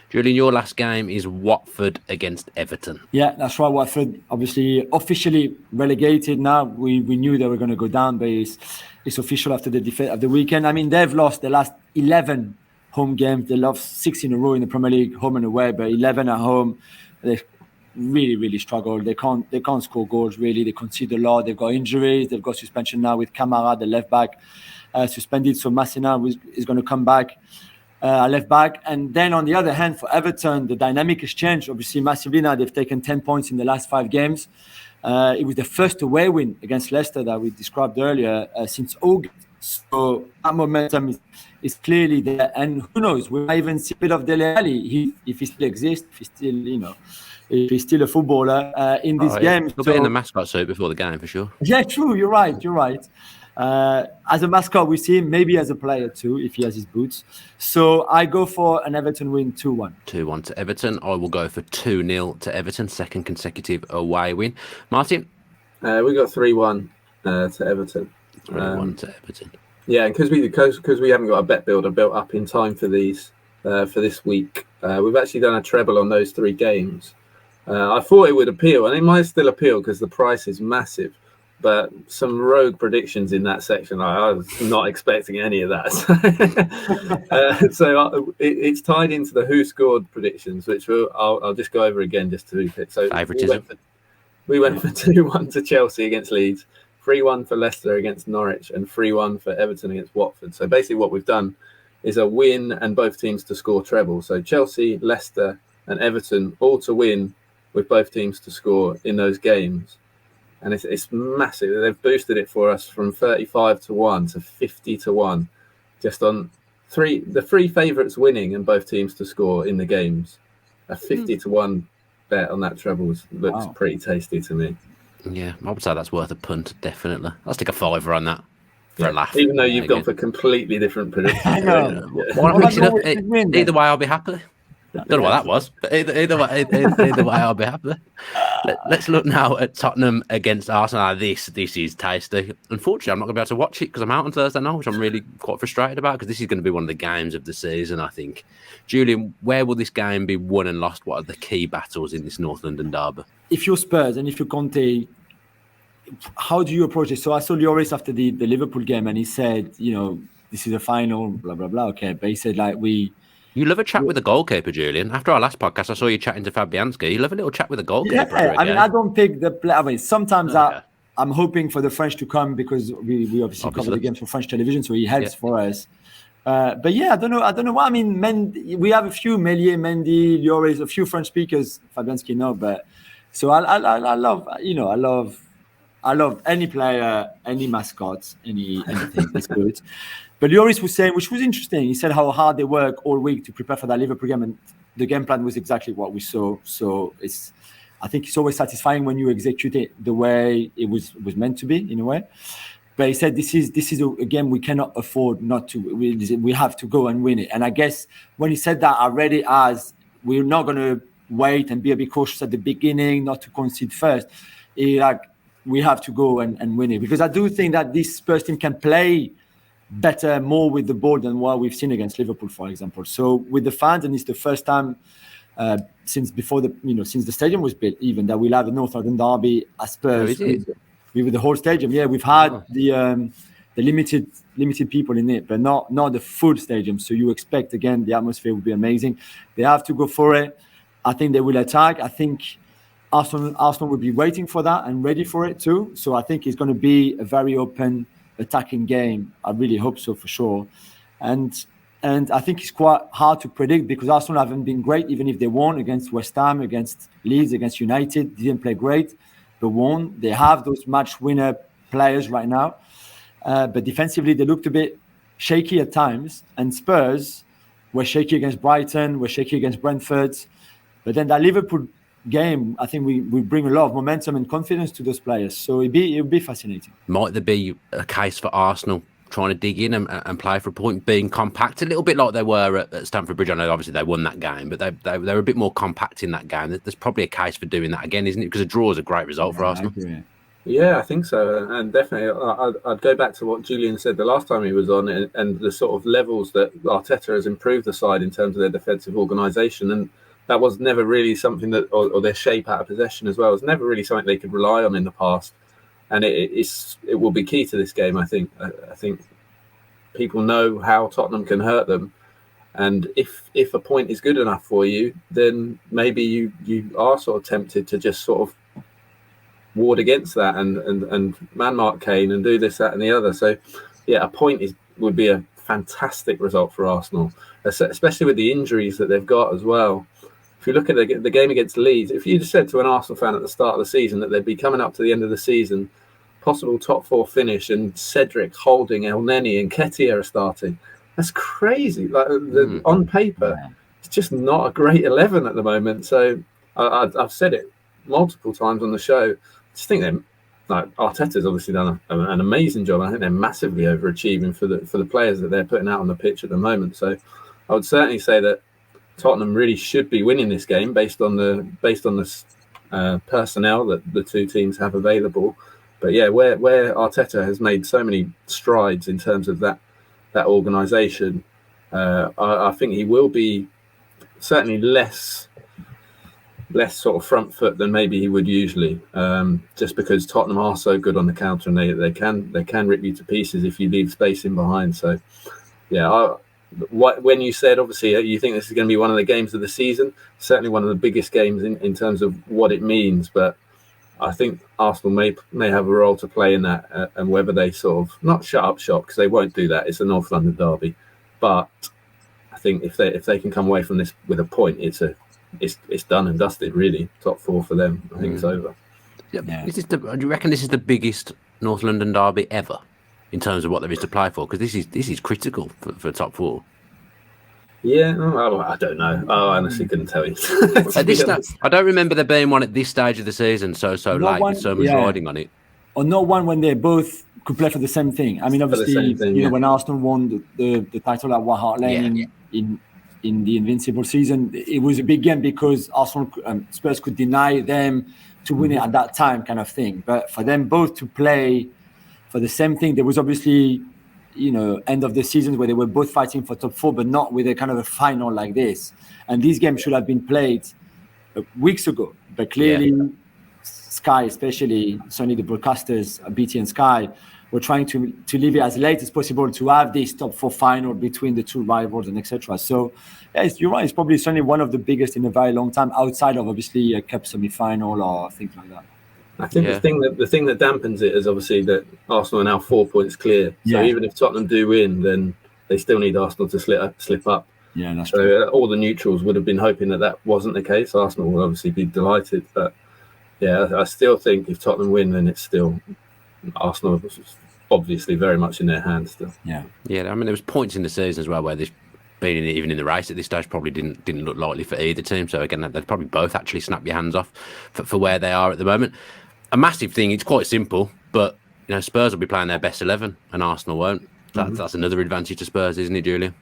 Julien, your last game is Watford against Everton. Yeah, that's right. Watford, obviously, officially relegated now. We knew they were going to go down, but it's official after the defeat of the weekend. I mean, they've lost the last 11 home games. They lost 6 in a row in the Premier League, home and away, but 11 at home. They really, really struggle. They can't score goals, really. They concede a lot. They've got injuries. They've got suspension now with Kamara, the left back, suspended. So Massina is going to come back. Left back. And then on the other hand, for Everton, the dynamic has changed obviously massively now. They've taken 10 points in the last 5 games. It was the first away win against Leicester that we described earlier since August. So that momentum is clearly there. And who knows, we might even see a bit of Dele Alli if he still exists, if he's still a footballer in this game. He'll be in the mascot suit before the game for sure. Yeah, true. You're right. As a mascot, we see him maybe as a player too, if he has his boots. So I go for an Everton win 2-1. 2-1 to Everton. I will go for 2-0 to Everton, second consecutive away win. Martin? We got 3-1 to Everton. 3-1 to Everton. Yeah, because we haven't got a bet builder built up in time for these for this week. We've actually done a treble on those 3 games. I thought it would appeal, and it might still appeal because the price is massive. But some rogue predictions in that section, I was not expecting any of that. So it's tied into the Who Scored predictions, which I'll just go over again just to repeat. So we went for 2-1 to Chelsea against Leeds, 3-1 for Leicester against Norwich, and 3-1 for Everton against Watford. So basically what we've done is a win and both teams to score treble. So Chelsea, Leicester and Everton all to win with both teams to score in those games. And it's massive. They've boosted it for us from 35-1 to 50-1, just on the 3 favourites winning and both teams to score in the games. A 50-1 bet on that treble looks pretty tasty to me. Yeah, I would say that's worth a punt, definitely. I'll stick a $5 on that for a laugh. Even though you've gone for completely different predictions. I know. Why not mix it up? Either way, I'll be happy. Don't know what that was, but either way, I'll be happy. Let's look now at Tottenham against Arsenal. This is tasty. Unfortunately, I'm not going to be able to watch it because I'm out on Thursday now, which I'm really quite frustrated about because this is going to be one of the games of the season, I think. Julien, where will this game be won and lost? What are the key battles in this North London derby? If you're Spurs and if you're Conte, how do you approach it? So I saw Laurence after the Liverpool game and he said, this is a final, blah, blah, blah. Okay, but he said, You love a chat with the goalkeeper, Julien. After our last podcast, I saw you chatting to Fabianski. You love a little chat with the goalkeeper. Yeah, I don't pick the play. Sometimes I'm hoping for the French to come because we obviously cover the games for French television, so he helps for us. But I don't know what. I mean, we have a few, Meslier, Mendy, Lloris, a few French speakers. Fabianski, no, but so I love any player, any mascots, anything. It's good. But Lloris was saying, which was interesting, he said how hard they work all week to prepare for that Liverpool game, and the game plan was exactly what we saw. So I think it's always satisfying when you execute it the way it was meant to be, in a way. But he said this is a game we cannot afford not to. We have to go and win it. And I guess when he said that, I read it as we're not going to wait and be a bit cautious at the beginning, not to concede first. We have to go and win it, because I do think that this Spurs team can play better, more with the ball than what we've seen against Liverpool, for example. So with the fans, and it's the first time since the stadium was built, even that we'll have a North London derby at Spurs with the whole stadium. Yeah, we've had the limited people in it, but not the full stadium. So you expect again the atmosphere will be amazing. They have to go for it. I think they will attack. I think Arsenal will be waiting for that and ready for it too. So I think it's going to be a very open attacking game. I really hope so, for sure. And I think it's quite hard to predict because Arsenal haven't been great, even if they won against West Ham, against Leeds, against United. Didn't play great, but won. They have those match winner players right now. But defensively, they looked a bit shaky at times. And Spurs were shaky against Brighton, were shaky against Brentford. But then that Liverpool game, I think we bring a lot of momentum and confidence to those players. So it'll be fascinating. Might there be a case for Arsenal trying to dig in and play for a point, being compact, a little bit like they were at Stamford Bridge? I know obviously they won that game, but they were a bit more compact in that game. There's probably a case for doing that again, isn't it? Because a draw is a great result for Arsenal. Yeah, I think so. And definitely, I'd go back to what Julien said the last time he was on, and the sort of levels that Arteta has improved the side in terms of their defensive organisation. And that was never really something that, or their shape out of possession as well, was never really something they could rely on in the past. And it will be key to this game, I think. I think people know how Tottenham can hurt them. And if a point is good enough for you, then maybe you are sort of tempted to just sort of ward against that and man-mark Kane and do this, that and the other. So, yeah, a point would be a fantastic result for Arsenal, especially with the injuries that they've got as well. if you look at the game against Leeds, if you just said to an Arsenal fan at the start of the season that they'd be coming up to the end of the season, possible top 4 finish, and Cedric, Holding, El Neni and Nketiah are starting, that's crazy. Like on paper, it's just not a great 11 at the moment. So I've said it multiple times on the show. I just think Arteta's obviously done an amazing job. I think they're massively overachieving for the players that they're putting out on the pitch at the moment. So I would certainly say that Tottenham really should be winning this game based on the personnel that the two teams have available. But yeah, where Arteta has made so many strides in terms of that organisation, I think he will be certainly less sort of front foot than maybe he would usually, just because Tottenham are so good on the counter, and they can rip you to pieces if you leave space in behind. So yeah, when you said obviously you think this is going to be one of the games of the season, certainly one of the biggest games in terms of what it means, but I think Arsenal may have a role to play in that, and whether they sort of not shut up shop, because they won't do that. It's a North London derby, but I think if they can come away from this with a point, it's done and dusted. Really, top 4 for them. I think it's over. Yeah. Do you reckon this is the biggest North London derby ever in terms of what there is to play for? Because this is critical for top 4. Yeah, I don't know. I honestly couldn't tell you. I don't remember there being one at this stage of the season, so late with so much riding on it. Or not one when they both could play for the same thing. I mean, obviously, when Arsenal won the title at White Lane in the Invincible season, it was a big game because Arsenal Spurs could deny them to win it at that time, kind of thing. But for them both to play for the same thing, there was obviously, end of the season where they were both fighting for top 4, but not with a kind of a final like this. And this game should have been played weeks ago, but clearly Sky, especially certainly the broadcasters, BT and Sky, were trying to leave it as late as possible to have this top 4 final between the two rivals and etc. So you're right, it's probably certainly one of the biggest in a very long time, outside of obviously a cup semi-final or things like that. I think the thing that dampens it is obviously that Arsenal are now 4 points clear. So even if Tottenham do win, then they still need Arsenal to slip up. Yeah, that's true. All the neutrals would have been hoping that wasn't the case. Arsenal will obviously be delighted, but I still think if Tottenham win, then it's still Arsenal obviously very much in their hands still. Yeah. I mean, there was points in the season as well where this being even in the race at this stage probably didn't look likely for either team. So again, they'd probably both actually snap your hands off for where they are at the moment. A massive thing. It's quite simple, but Spurs will be playing their best 11 and Arsenal won't. That's another advantage to Spurs, isn't it, Julien?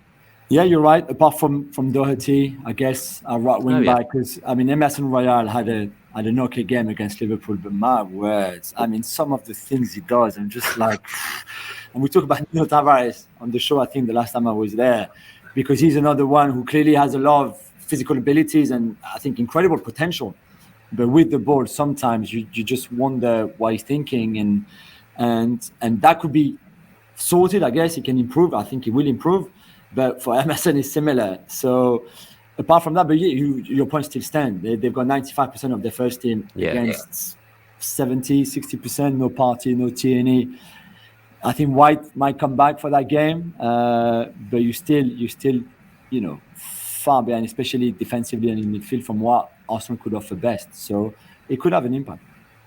Yeah, you're right. Apart from Doherty, I guess, our right wing back, because Emerson Royal had an okay game against Liverpool, but my words, some of the things he does, I'm just like, and we talk about Nuno Tavares on the show, I think the last time I was there, because he's another one who clearly has a lot of physical abilities and I think incredible potential. But with the ball, sometimes you just wonder what he's thinking, and that could be sorted. I guess he can improve. I think he will improve. But for Emerson, it's similar. So apart from that, but your point still stands. They've got 95% of their first team against 60%. No Partey, no Tierney. I think White might come back for that game, but you still far behind, especially defensively and in midfield, from what Arsenal could offer best. So it could have an impact.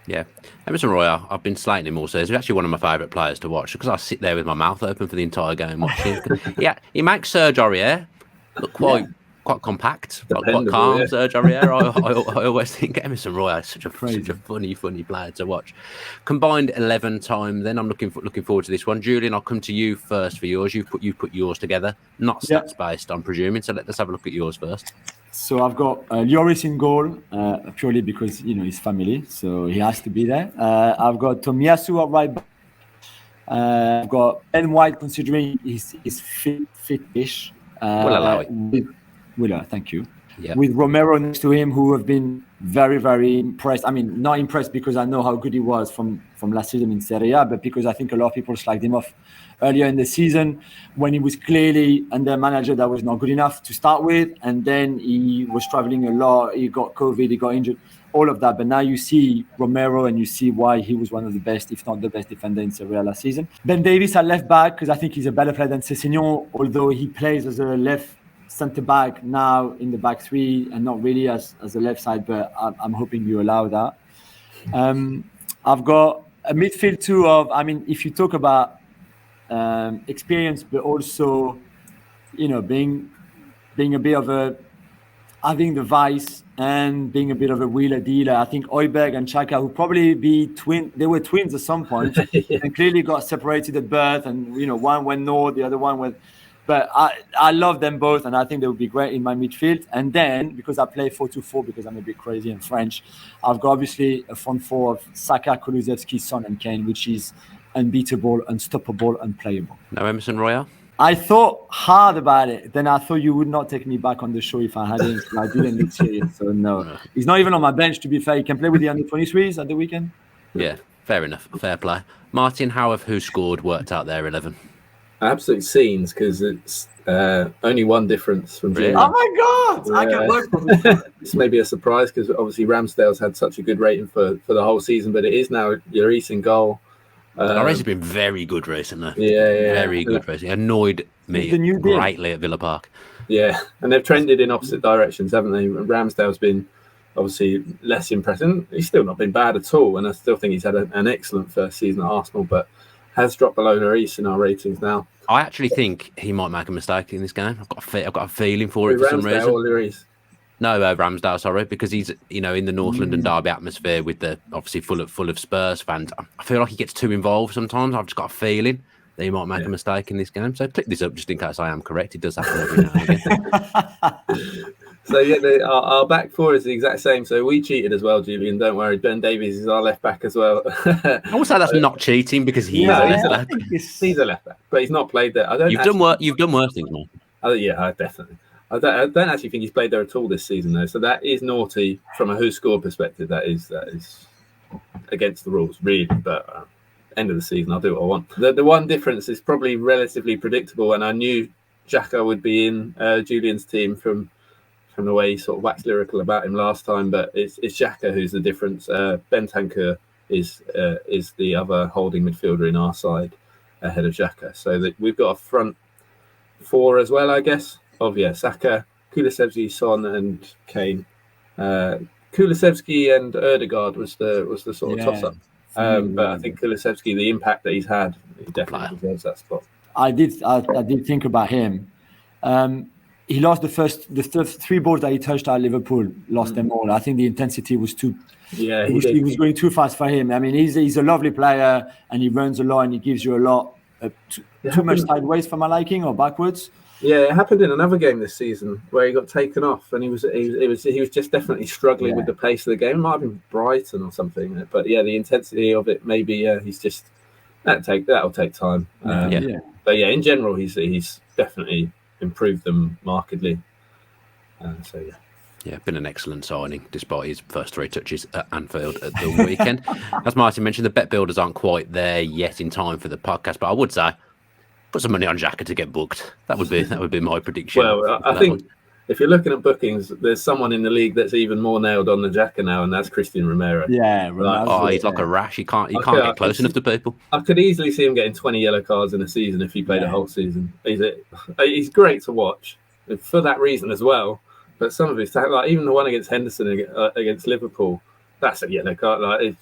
Yeah. Emerson Royal, I've been slating him all season. He's actually one of my favourite players to watch because I sit there with my mouth open for the entire game watching. He makes Serge Aurier look quite compact, quite calm. Serge Aurier. I always think Emerson Royal is such a funny player to watch. Combined 11 time. Then I'm looking forward to this one. Julien, I'll come to you first for yours. You put yours together, not stats based, I'm presuming. So let's have a look at yours first. So I've got Lloris in goal, purely because his family, so he has to be there. I've got Tomiyasu at right back. I've got Ben White, considering he's fit-ish. We'll allow it. Thank you. Yep. With Romero next to him, who have been very, very impressed. Not impressed because I know how good he was from last season in Serie A, but because I think a lot of people slagged him off earlier in the season when he was clearly under a manager that was not good enough to start with, and then he was traveling a lot, he got COVID, he got injured, all of that. But now you see Romero and you see why he was one of the best, if not the best defender in Serie A last season. Ben Davies at left back, because I think he's a better player than Sessegnon, although he plays as a left centre back now in the back three and not really as a left side, but I'm hoping you allow that. I've got a midfield too of, I mean, if you talk about experience, but also, being a bit of a, having the vice and being a bit of a wheeler dealer. I think Højbjerg and Xhaka would probably be they were twins at some point and clearly got separated at birth, and one went north, the other one went. But I love them both, and I think they would be great in my midfield. And then, because I play 4-2-4, because I'm a bit crazy and French, I've got obviously a front four of Saka, Kulusevski, Son, and Kane, which is unbeatable, unstoppable, unplayable. No Emerson Royale? I thought hard about it. Then I thought you would not take me back on the show if I hadn't. I didn't look serious. So no. He's not even on my bench, to be fair. He can play with the under-23s at the weekend. Yeah, fair enough. Fair play. Martin, how have Who Scored worked out their 11? Absolute scenes, because it's only one difference from Julien. Oh my God! I can work for this. This may be a surprise because obviously Ramsdale's had such a good rating for the whole season, but it is now Lloris in goal. Lloris has been very good recently. Yeah. Very good recently. Annoyed me greatly at Villa Park. Yeah, and they've trended in opposite directions, haven't they? Ramsdale's been obviously less impressive. He's still not been bad at all, and I still think he's had an excellent first season at Arsenal, but has dropped below Lloris in our ratings now. I actually think he might make a mistake in this game. I've got a feeling for it for some reason. Or Lloris? No, Ramsdale, sorry, because he's in the North London derby atmosphere with the obviously full of Spurs fans. I feel like he gets too involved sometimes. I've just got a feeling that he might make a mistake in this game. So click this up just in case I am correct. It does happen every now and again. So yeah, our back four is the exact same. So we cheated as well, Julien. Don't worry. Ben Davies is our left back as well. I would say that's not cheating because he's a left back. He's a left back, but he's not played there. You've done worse things, man. Yeah, definitely. I don't actually think he's played there at all this season, though. So that is naughty from a Who Scored perspective. That is against the rules, really. But end of the season, I'll do what I want. The one difference is probably relatively predictable, and I knew Xhaka would be in Julien's team from the way he sort of waxed lyrical about him last time. But it's Xhaka who's the difference. Bentancur is the other holding midfielder in our side ahead of Xhaka. So we've got a front four as well, I guess. Saka, Kulusevski, Son, and Kane. Kulusevski and Ødegaard was the sort of toss-up. But I think Kulusevski, the impact that he's had, he definitely deserves that spot. I did think about him. He lost the first three balls that he touched at Liverpool, lost them all. I think the intensity was too. Yeah, he was going too fast for him. I mean, he's a lovely player and he runs a lot and he gives you a lot. Too much sideways for my liking or backwards. Yeah, it happened in another game this season where he got taken off and he was just definitely struggling with the pace of the game. It might have been Brighton or something, but yeah, the intensity of it maybe he's just that'll take time. But yeah, in general, he's definitely improved them markedly. Yeah, been an excellent signing despite his first three touches at Anfield at the weekend. As Martin mentioned, the bet builders aren't quite there yet in time for the podcast, but I would say put some money on Xhaka to get booked. That would be my prediction. Well, I think if you're looking at bookings, there's someone in the league that's even more nailed on the Xhaka now, and that's Christian Romero. Yeah, he's like a rash. He can't get close enough to people. I could easily see him getting 20 yellow cards in a season if he played a whole season. He's great to watch for that reason as well. But some of his, like even the one against Henderson against Liverpool, that's a yellow card.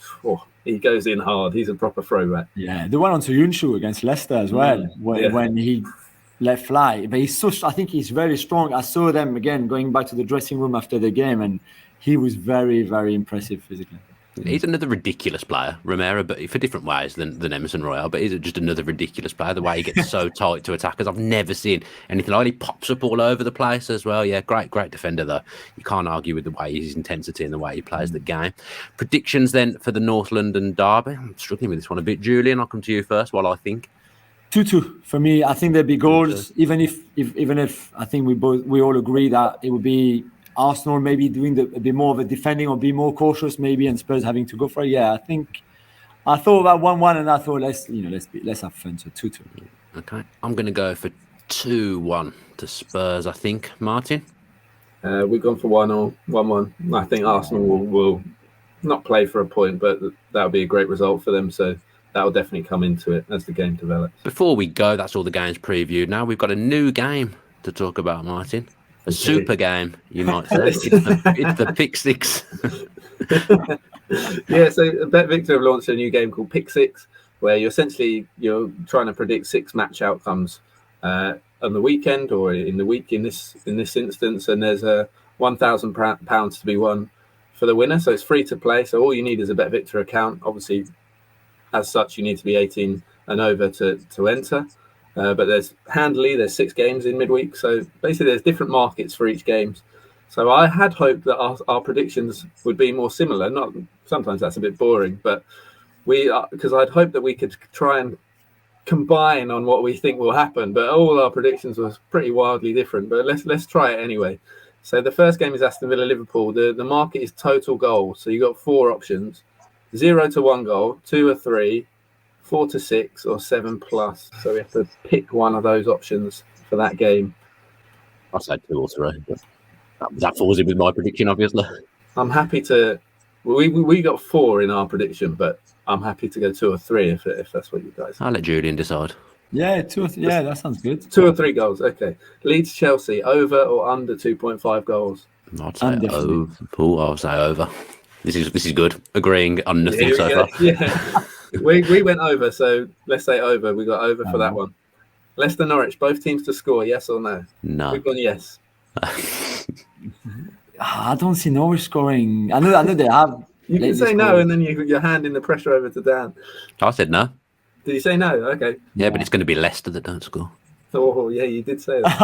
He goes in hard. He's a proper throwback. Yeah, the one on Soyuncu against Leicester as well, when he let fly. But I think he's very strong. I saw them again going back to the dressing room after the game, and he was very, very impressive physically. He's another ridiculous player, Romero, but for different ways than Emerson Royale. But he's just another ridiculous player. The way he gets so tight to attackers, I've never seen anything like it. He pops up all over the place as well. Yeah, great defender though. You can't argue with the way his intensity and the way he plays the game. Predictions then for the North London derby. I'm struggling with this one a bit. Julien, I'll come to you first while I think. 2-2 for me. I think there'll be goals, even if I think we all agree that it would be Arsenal maybe doing a bit more of a defending or be more cautious maybe, and Spurs having to go for it. Yeah, I thought about 1-1 and I thought let's have fun. So 2-2. Okay, I'm going to go for 2-1 to Spurs. I think Martin. We've gone for 1-1. I think Arsenal will not play for a point, but that would be a great result for them. So that will definitely come into it as the game develops. Before we go, that's all the games previewed. Now we've got a new game to talk about, Martin. A super game, you might say. It's the Pick Six. Yeah, so Bet Victor have launched a new game called Pick Six, where you're trying to predict 6 match outcomes on the weekend or in the week in this instance, and there's a £1,000 to be won for the winner. So it's free to play. So all you need is a Bet Victor account. Obviously, as such, you need to be 18 and over to enter. But there's 6 games in midweek. So basically, there's different markets for each game. So I had hoped that our predictions would be more similar. Not sometimes that's a bit boring, but because I'd hoped that we could try and combine on what we think will happen. But all our predictions were pretty wildly different. But let's try it anyway. So the first game is Aston Villa Liverpool. The market is total goals. So you've got 4 options: 0 to 1 goal, 2 or 3, 4 to 6, or 7+. So we have to pick one of those options for that game. I said 2 or 3. That falls in with my prediction, obviously. I'm happy to. We got 4 in our prediction, but I'm happy to go 2 or 3 if that's what you guys. I'll let Julien decide. Yeah, 2 or 3. Yeah, that sounds good. 2 or 3 goals. Okay. Leeds Chelsea, over or under 2.5 goals? I'd say over. I'll say over. This is good. Agreeing on nothing so far. Yeah. we went over, so let's say over. We got over for that one. Leicester Norwich, both teams to score, yes or no? No. We've gone yes. I don't see Norwich scoring. I know they have. You can say no, and then you're handing the pressure over to Dan. I said no. Did you say no? Okay. Yeah, but it's going to be Leicester that don't score. Oh, yeah, you did say that.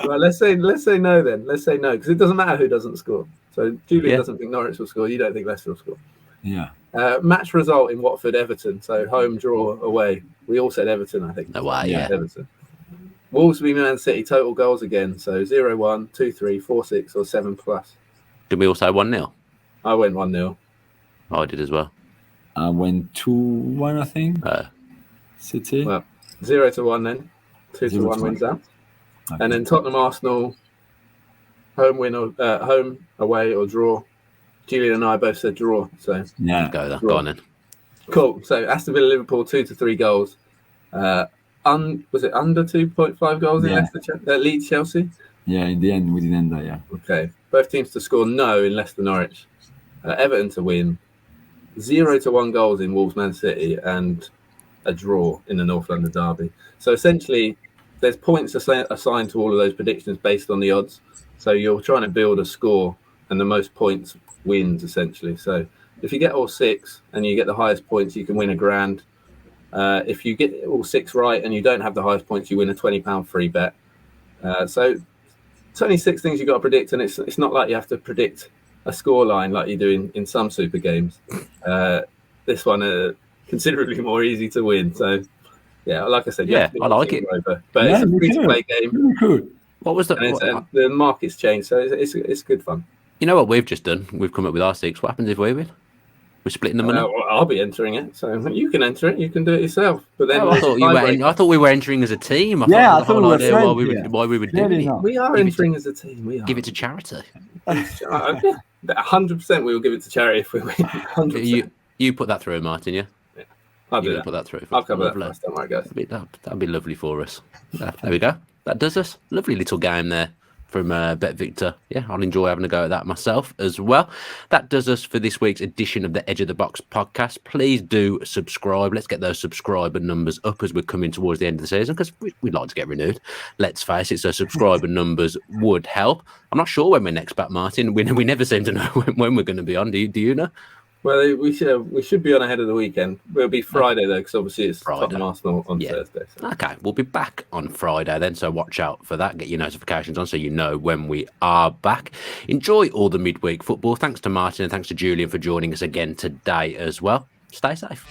Right, let's say no then. Let's say no, because it doesn't matter who doesn't score. So Julien doesn't think Norwich will score. You don't think Leicester will score. Yeah. Match result in Watford Everton. So home, draw, away. We all said Everton, I think. Away, yeah. Everton. Wolves v Man City, total goals again. So 0-1, 2-3, 4-6, or 7+. Did we all say 1-0? I went 1-0. I did as well. I went 2-1, I think. City. Well, 0-1 then. 2-1 wins out. Okay. And then Tottenham Arsenal, home win or home, away, or draw. Julien and I both said draw. So yeah, go there. Go on then. Cool. So Aston Villa Liverpool 2 to 3 goals. Was it under 2.5 goals in Leicester Leeds Chelsea? Yeah, in the end we did end that. Yeah. Okay. Both teams to score no in Leicester Norwich. Everton to win. 0 to 1 goals in Wolves Man City, and a draw in the North London derby. So essentially, there's points assigned to all of those predictions based on the odds. So you're trying to build a score, and the most points wins essentially. So if you get all 6 and you get the highest points, you can win £1,000. If you get all 6 right and you don't have the highest points, you win a £20 free bet. So it's only 6 things you've got to predict, and it's not like you have to predict a score line like you do in some super games. This one considerably more easy to win. So yeah, like I said, I like it. Over. But it's a free-to-play game. Really cool. What was the market's changed, so it's good fun. You know what we've just done? We've come up with our 6. What happens if we win? We're splitting the money. Well, I'll be entering it, so you can enter it. You can do it yourself. But then I thought we were entering as a team. I thought we were friends. Why we were doing it. We are entering as a team. We are. Give it to charity. 100% we will give it to charity if we win. 100%. You put that through, Martin. Yeah. I'll do that. Put that through. I'll cover that first. Don't worry, guys. That'd be lovely for us. There we go. That does us. Lovely little game there from Bet Victor. Yeah, I'll enjoy having a go at that myself as well. That does us for this week's edition of the Edge of the Box podcast. Please do subscribe. Let's get those subscriber numbers up as we're coming towards the end of the season, because we'd like to get renewed. Let's face it, so subscriber numbers would help. I'm not sure when we're next back, Martin. We never seem to know when we're going to be on. Do you know? Well, we should be on ahead of the weekend. It'll be Friday, though, because obviously it's Tottenham Arsenal on Thursday. So. Okay, we'll be back on Friday then, so watch out for that. Get your notifications on so you know when we are back. Enjoy all the midweek football. Thanks to Martin and thanks to Julien for joining us again today as well. Stay safe.